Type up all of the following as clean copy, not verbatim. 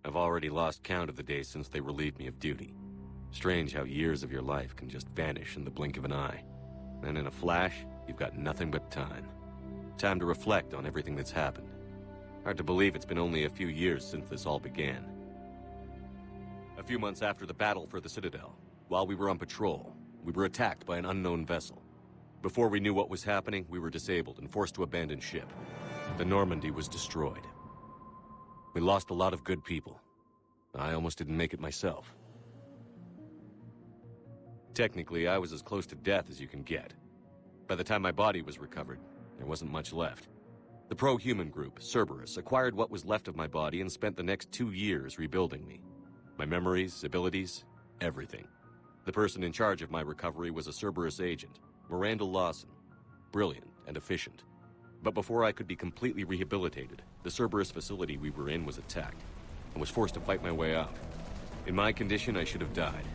I've already lost count of the days since they relieved me of duty. Strange how years of your life can just vanish in the blink of an eye. And in a flash, you've got nothing but time. Time to reflect on everything that's happened. Hard to believe it's been only a few years since this all began. A few months after the battle for the Citadel, while we were on patrol, we were attacked by an unknown vessel. Before we knew what was happening, we were disabled and forced to abandon ship. The Normandy was destroyed. We lost a lot of good people. I almost didn't make it myself. Technically, I was as close to death as you can get. By the time my body was recovered, there wasn't much left. The pro-human group, Cerberus, acquired what was left of my body and spent the next 2 years rebuilding me. My memories, abilities, everything. The person in charge of my recovery was a Cerberus agent, Miranda Lawson. Brilliant and efficient. But before I could be completely rehabilitated, the Cerberus facility we were in was attacked, and was forced to fight my way out. In my condition, I should have died.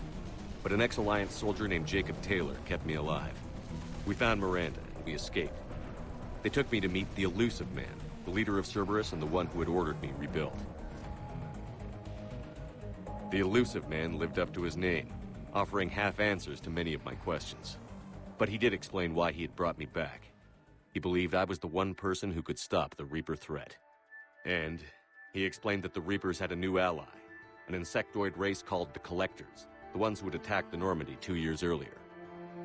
But an ex-Alliance soldier named Jacob Taylor kept me alive. We found Miranda, and we escaped. They took me to meet the Elusive Man, the leader of Cerberus and the one who had ordered me rebuilt. The Elusive Man lived up to his name, offering half answers to many of my questions. But he did explain why he had brought me back. He believed I was the one person who could stop the Reaper threat. And he explained that the Reapers had a new ally, an insectoid race called the Collectors, the ones who had attacked the Normandy 2 years earlier.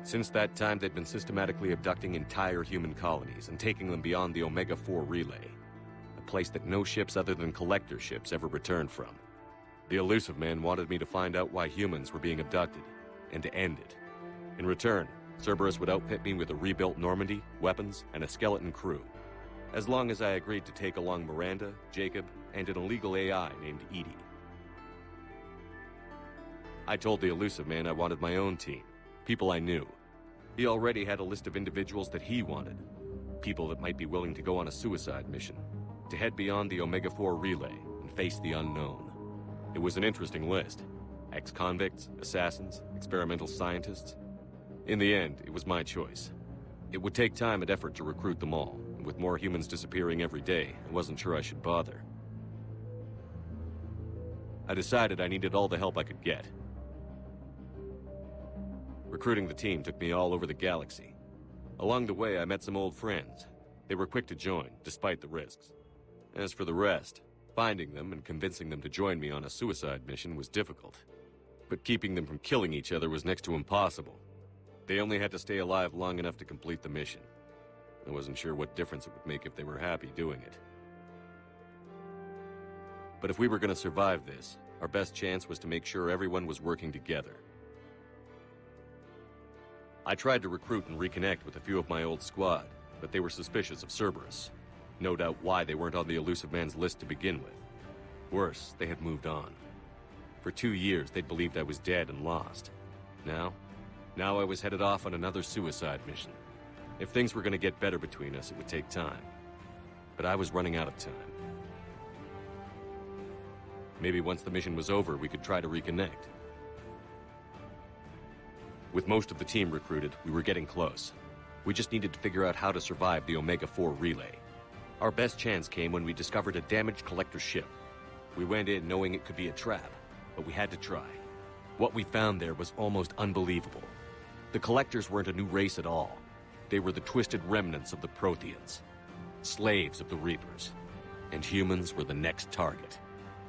Since that time, they'd been systematically abducting entire human colonies and taking them beyond the Omega-4 relay, a place that no ships other than Collector ships ever returned from. The Elusive Man wanted me to find out why humans were being abducted, and to end it. In return, Cerberus would outfit me with a rebuilt Normandy, weapons, and a skeleton crew, as long as I agreed to take along Miranda, Jacob, and an illegal AI named Edie. I told the Elusive Man I wanted my own team, people I knew. He already had a list of individuals that he wanted, people that might be willing to go on a suicide mission, to head beyond the Omega-4 relay and face the unknown. It was an interesting list. Ex-convicts, assassins, experimental scientists. In the end, it was my choice. It would take time and effort to recruit them all, and with more humans disappearing every day, I wasn't sure I should bother. I decided I needed all the help I could get. Recruiting the team took me all over the galaxy. Along the way, I met some old friends. They were quick to join, despite the risks. As for the rest, finding them and convincing them to join me on a suicide mission was difficult. But keeping them from killing each other was next to impossible. They only had to stay alive long enough to complete the mission. I wasn't sure what difference it would make if they were happy doing it. But if we were going to survive this, our best chance was to make sure everyone was working together. I tried to recruit and reconnect with a few of my old squad, but they were suspicious of Cerberus. No doubt why they weren't on the Elusive Man's list to begin with. Worse, they had moved on. For 2 years, they'd believed I was dead and lost. Now I was headed off on another suicide mission. If things were going to get better between us, it would take time. But I was running out of time. Maybe once the mission was over, we could try to reconnect. With most of the team recruited, we were getting close. We just needed to figure out how to survive the Omega-4 relay. Our best chance came when we discovered a damaged Collector ship. We went in knowing it could be a trap, but we had to try. What we found there was almost unbelievable. The Collectors weren't a new race at all. They were the twisted remnants of the Protheans, slaves of the Reapers, and humans were the next target.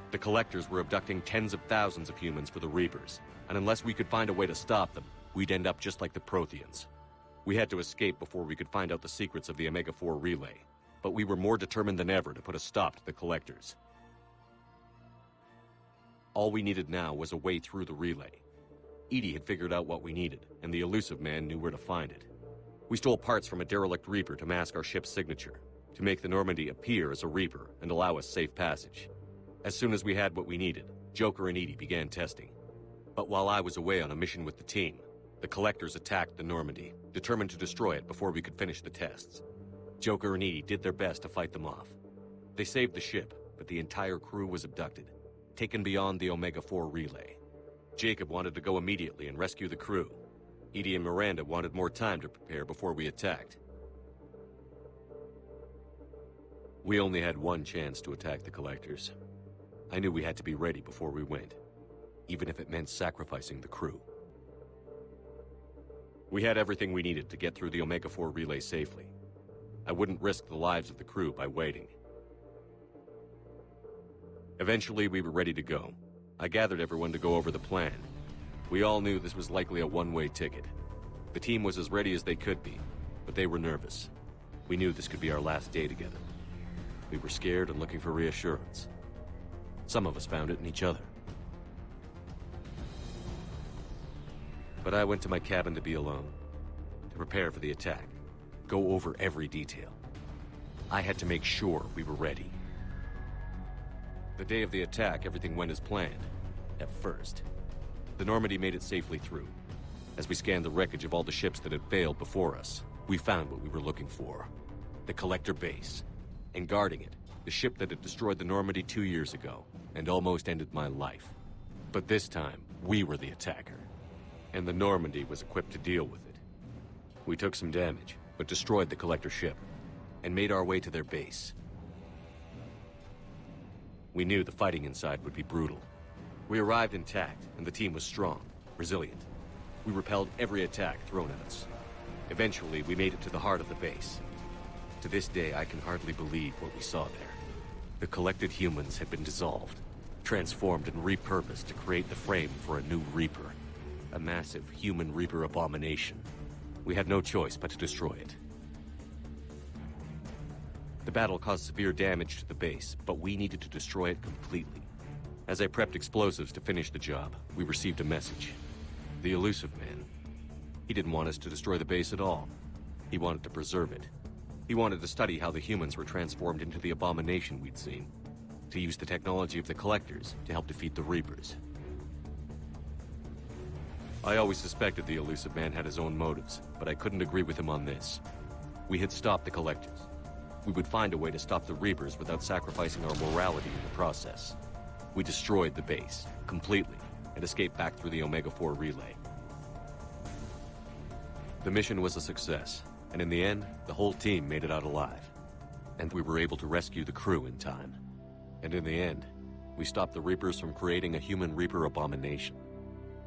The Collectors were abducting tens of thousands of humans for the Reapers, and unless we could find a way to stop them, we'd end up just like the Protheans. We had to escape before we could find out the secrets of the Omega-4 relay, but we were more determined than ever to put a stop to the Collectors. All we needed now was a way through the relay. Edie had figured out what we needed, and the Elusive Man knew where to find it. We stole parts from a derelict Reaper to mask our ship's signature, to make the Normandy appear as a Reaper and allow us safe passage. As soon as we had what we needed, Joker and Edie began testing. But while I was away on a mission with the team, the Collectors attacked the Normandy, determined to destroy it before we could finish the tests. Joker and Edie did their best to fight them off. They saved the ship, but the entire crew was abducted, taken beyond the Omega-4 relay. Jacob wanted to go immediately and rescue the crew. Edie and Miranda wanted more time to prepare before we attacked. We only had one chance to attack the Collectors. I knew we had to be ready before we went, even if it meant sacrificing the crew. We had everything we needed to get through the Omega-4 relay safely. I wouldn't risk the lives of the crew by waiting. Eventually, we were ready to go. I gathered everyone to go over the plan. We all knew this was likely a one-way ticket. The team was as ready as they could be, but they were nervous. We knew this could be our last day together. We were scared and looking for reassurance. Some of us found it in each other. But I went to my cabin to be alone, to prepare for the attack, go over every detail. I had to make sure we were ready. The day of the attack, everything went as planned, at first. The Normandy made it safely through. As we scanned the wreckage of all the ships that had failed before us, we found what we were looking for. The Collector base. And guarding it, the ship that had destroyed the Normandy 2 years ago, and almost ended my life. But this time, we were the attacker. And the Normandy was equipped to deal with it. We took some damage, but destroyed the Collector ship, and made our way to their base. We knew the fighting inside would be brutal. We arrived intact, and the team was strong, resilient. We repelled every attack thrown at us. Eventually, we made it to the heart of the base. To this day, I can hardly believe what we saw there. The collected humans had been dissolved, transformed and repurposed to create the frame for a new Reaper. A massive human Reaper abomination. We had no choice but to destroy it. The battle caused severe damage to the base, but we needed to destroy it completely. As I prepped explosives to finish the job, we received a message. The elusive man. He didn't want us to destroy the base at all. He wanted to preserve it. He wanted to study how the humans were transformed into the abomination we'd seen. To use the technology of the Collectors to help defeat the Reapers. I always suspected the elusive man had his own motives, but I couldn't agree with him on this. We had stopped the Collectors. We would find a way to stop the Reapers without sacrificing our morality in the process. We destroyed the base, completely, and escaped back through the Omega-4 relay. The mission was a success, and in the end, the whole team made it out alive. And we were able to rescue the crew in time. And in the end, we stopped the Reapers from creating a human Reaper abomination.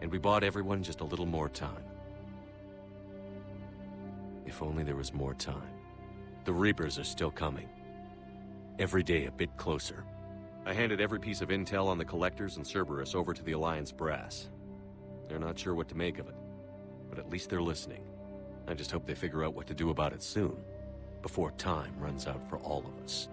And we bought everyone just a little more time. If only there was more time. The Reapers are still coming. Every day a bit closer. I handed every piece of intel on the Collectors and Cerberus over to the Alliance brass. They're not sure what to make of it, but at least they're listening. I just hope they figure out what to do about it soon, before time runs out for all of us.